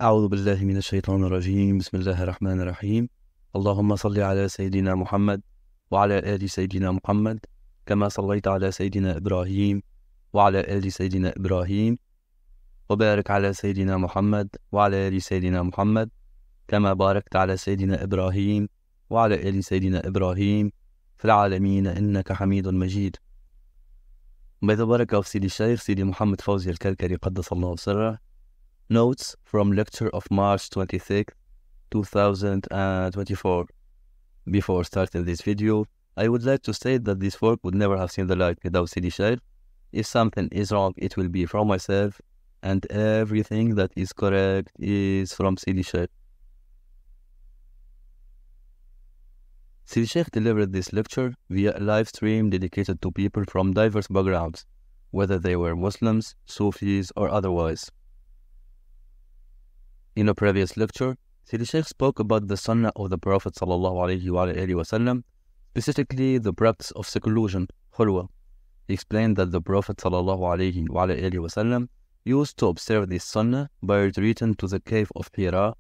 أعوذ بالله من الشيطان الرجيم. بسم الله الرحمن الرحيم. اللهم صل على سيدنا محمد وعلى آل سيدنا محمد كما صليت على سيدنا إبراهيم وعلى آل سيدنا إبراهيم، وبارك على سيدنا محمد وعلى آل سيدنا محمد كما باركت على سيدنا إبراهيم وعلى آل سيدنا إبراهيم في العالمين إنك حميد مجيد. By the barakah of Sidi Shaykh, Sidi Mohamed Faouzi al-Karkari Qaddasallahu Sirrah. Notes from lecture of March 26, 2024. Before starting this video, I would like to state that this work would never have seen the light without Sidi Shaykh. If something is wrong, it will be from myself, and everything that is correct is from Sidi Shaykh. Sidi Shaykh delivered this lecture via a live stream dedicated to people from diverse backgrounds, whether they were Muslims, Sufis, or otherwise. In a previous lecture, Sidi Shaykh spoke about the sunnah of the Prophet ﷺ, specifically the practice of seclusion, khulwa. He explained that the Prophet ﷺ used to observe this sunnah by retreating to the cave of Hira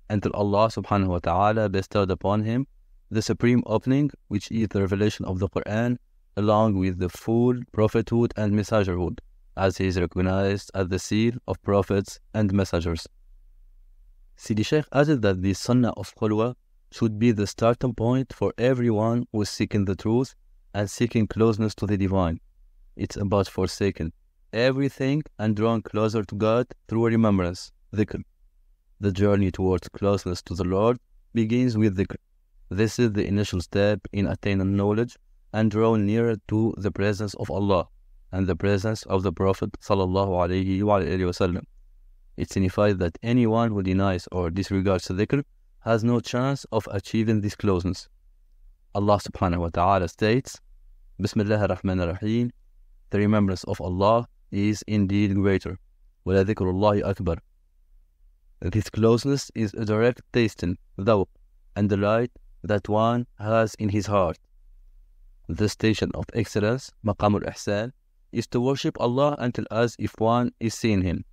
until Allah subhanahu wa ta'ala bestowed upon him the supreme opening, which is the revelation of the Quran, along with the full prophethood and messengerhood, as he is recognized as the seal of prophets and messengers. Sidi Shaykh added that the sunnah of khulwa should be the starting point for everyone who is seeking the truth and seeking closeness to the divine. It's about forsaking everything and drawing closer to God through remembrance, dhikr. The journey towards closeness to the Lord begins with dhikr. This is the initial step in attaining knowledge and drawing nearer to the presence of Allah and the presence of the Prophet ﷺ. It signifies that anyone who denies or disregards dhikr has no chance of achieving this closeness. Allah subhanahu wa ta'ala states, Bismillah ar-Rahman ar-Rahim, the remembrance of Allah is indeed greater. وَلَا ذِكْرُ اللَّهِ أَكْبَرُ. This closeness is a direct tasting, dhawq, and delight that one has in his heart. The station of excellence, maqam al-ihsan, is to worship Allah until as if one is seeing Him.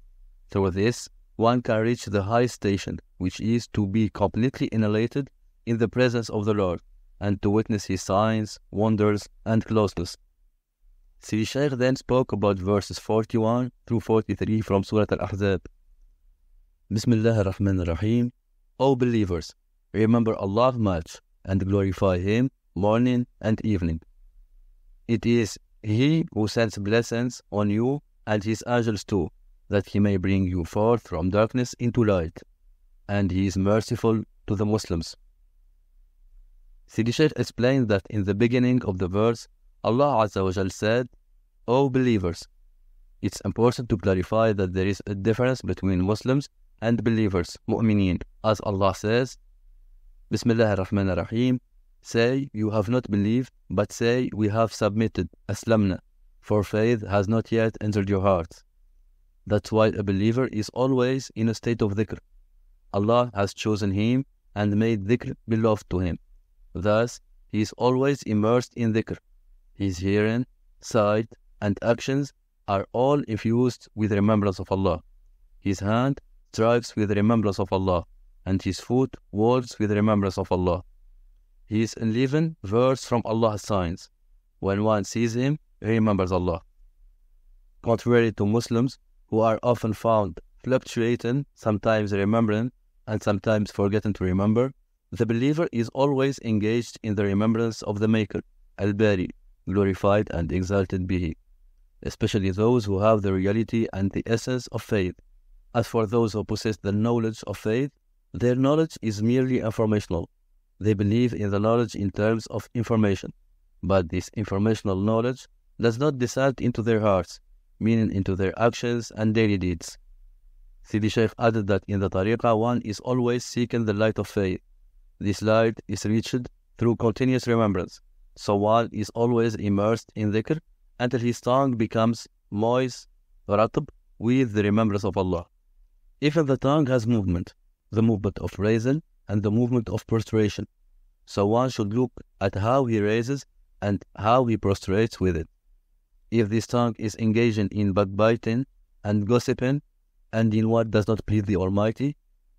Through this, one can reach the highest station, which is to be completely annihilated in the presence of the Lord, and to witness His signs, wonders, and closeness. Sidi Shaykh then spoke about verses 41 through 43 from Surah Al-Ahzab. Bismillah ar-Rahman ar-Rahim. O believers, remember Allah much, and glorify Him morning and evening. It is He who sends blessings on you and His angels too, that He may bring you forth from darkness into light, and He is merciful to the Muslims. Sidi Shaykh explained that in the beginning of the verse, Allah Azza wa Jal said, O believers. It's important to clarify that there is a difference between Muslims and believers, mu'mineen, as Allah says, Bismillah ar-Rahman ar-Rahim, say, you have not believed, but say, we have submitted, aslamna, for faith has not yet entered your hearts. That's why a believer is always in a state of dhikr. Allah has chosen him and made dhikr beloved to him. Thus, he is always immersed in dhikr. His hearing, sight, and actions are all infused with remembrance of Allah. His hand strikes with remembrance of Allah, and his foot walks with remembrance of Allah. He is a living verse from Allah's signs. When one sees him, he remembers Allah. Contrary to Muslims, who are often found fluctuating, sometimes remembering and sometimes forgetting to remember, the believer is always engaged in the remembrance of the Maker, Al-Bari, glorified and exalted be He, especially those who have the reality and the essence of faith. As for those who possess the knowledge of faith, their knowledge is merely informational. They believe in the knowledge in terms of information, but this informational knowledge does not descend into their hearts, meaning into their actions and daily deeds. Sidi Shaykh added that in the tariqah one is always seeking the light of faith. This light is reached through continuous remembrance, so one is always immersed in dhikr until his tongue becomes moist, ratb, with the remembrance of Allah. Even the tongue has movement, the movement of raising and the movement of prostration, so one should look at how he raises and how he prostrates with it. If this tongue is engaging in backbiting and gossiping and in what does not please the Almighty,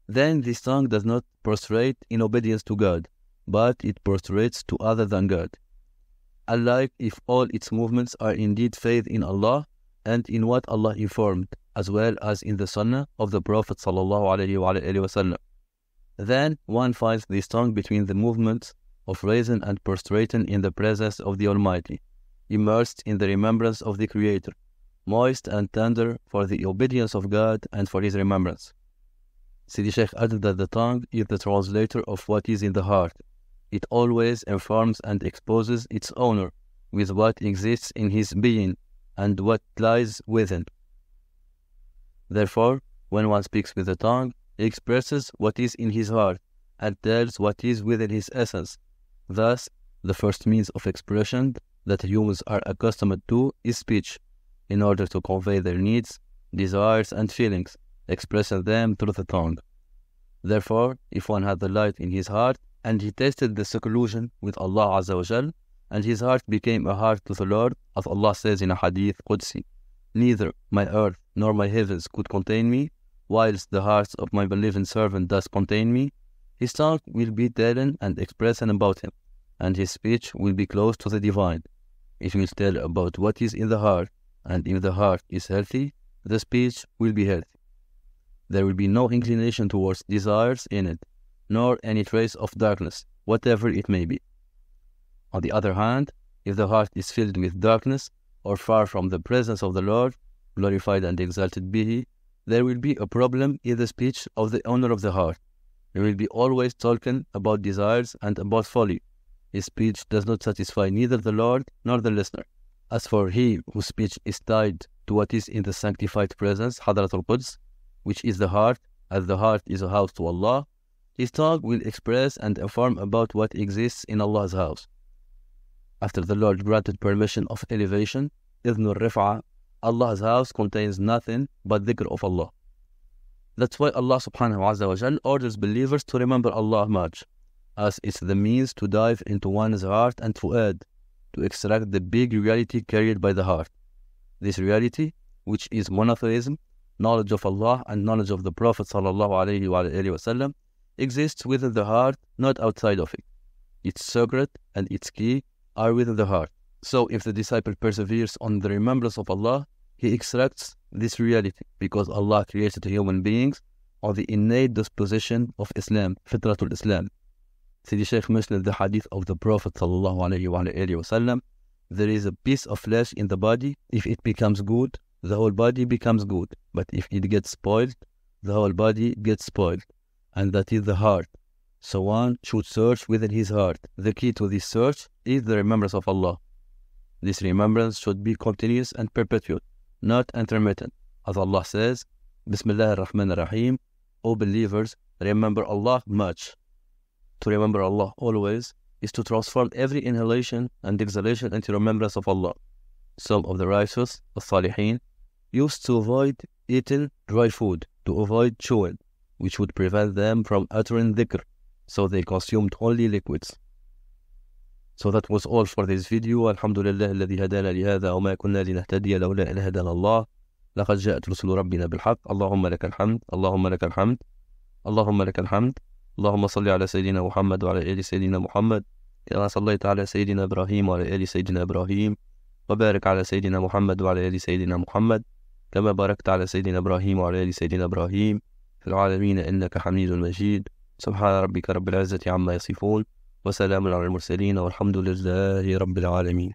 then this tongue does not prostrate in obedience to God, but it prostrates to other than God. Alike if all its movements are indeed faith in Allah and in what Allah informed, as well as in the Sunnah of the Prophet ﷺ. Then one finds this tongue between the movements of raising and prostrating in the presence of the Almighty, immersed in the remembrance of the Creator, moist and tender for the obedience of God and for His remembrance. Sidi Shaykh added that the tongue is the translator of what is in the heart. It always informs and exposes its owner with what exists in his being and what lies within. Therefore, when one speaks with the tongue, he expresses what is in his heart and tells what is within his essence. Thus, the first means of expression that humans are accustomed to is speech, in order to convey their needs, desires, and feelings, expressing them through the tongue. Therefore, if one had the light in his heart, and he tasted the seclusion with Allah Azza wa Jal, and his heart became a heart to the Lord, as Allah says in a hadith Qudsi, neither my earth nor my heavens could contain me, whilst the hearts of my believing servant does contain me, his tongue will be telling and expressing about him, and his speech will be close to the divine. It will tell about what is in the heart, and if the heart is healthy, the speech will be healthy. There will be no inclination towards desires in it, nor any trace of darkness, whatever it may be. On the other hand, if the heart is filled with darkness, or far from the presence of the Lord, glorified and exalted be He, there will be a problem in the speech of the owner of the heart. He will be always talking about desires and about folly. His speech does not satisfy neither the Lord nor the listener. As for he whose speech is tied to what is in the sanctified presence, Hadratul Quds, which is the heart, as the heart is a house to Allah, his tongue will express and inform about what exists in Allah's house. After the Lord granted permission of elevation, Idhnul Rif'a, Allah's house contains nothing but dhikr of Allah. That's why Allah subhanahu wa ta'ala orders believers to remember Allah much, as it's the means to dive into one's heart and fu'ad, to extract the big reality carried by the heart. This reality, which is monotheism, knowledge of Allah and knowledge of the Prophet ﷺ, exists within the heart, not outside of it. Its secret and its key are within the heart. So if the disciple perseveres on the remembrance of Allah, he extracts this reality, because Allah created human beings on the innate disposition of Islam, Fitratul Islam. Sidi Shaykh mentioned the hadith of the Prophet ﷺ, there is a piece of flesh in the body. If it becomes good, the whole body becomes good. But if it gets spoiled, the whole body gets spoiled. And that is the heart. So one should search within his heart. The key to this search is the remembrance of Allah. This remembrance should be continuous and perpetual, not intermittent. As Allah says, Bismillah ar-Rahman ar-Rahim, O believers, remember Allah much. To remember Allah always is to transform every inhalation and exhalation into remembrance of Allah. Some of the righteous, the Salihin, used to avoid eating dry food, to avoid chewing, which would prevent them from uttering dhikr, so they consumed only liquids. So that was all for this video. Alhamdulillah alladhi hadana lihada wa ma kunna linahtadiya lawla an hadana Allah. لقد جاءت رسل ربنا بالحق. اللهم لك الحمد اللهم لك الحمد اللهم لك الحمد. اللهم صل على سيدنا محمد وعلى آل سيدنا محمد كما صليت على سيدنا إبراهيم وعلى آل سيدنا إبراهيم وبارك على سيدنا محمد وعلى آل سيدنا محمد كما باركت على سيدنا إبراهيم وعلى آل سيدنا إبراهيم في العالمين إنك حميد مجيد. سبحان ربك رب العزة عما يصفون وسلام على المرسلين والحمد لله رب العالمين.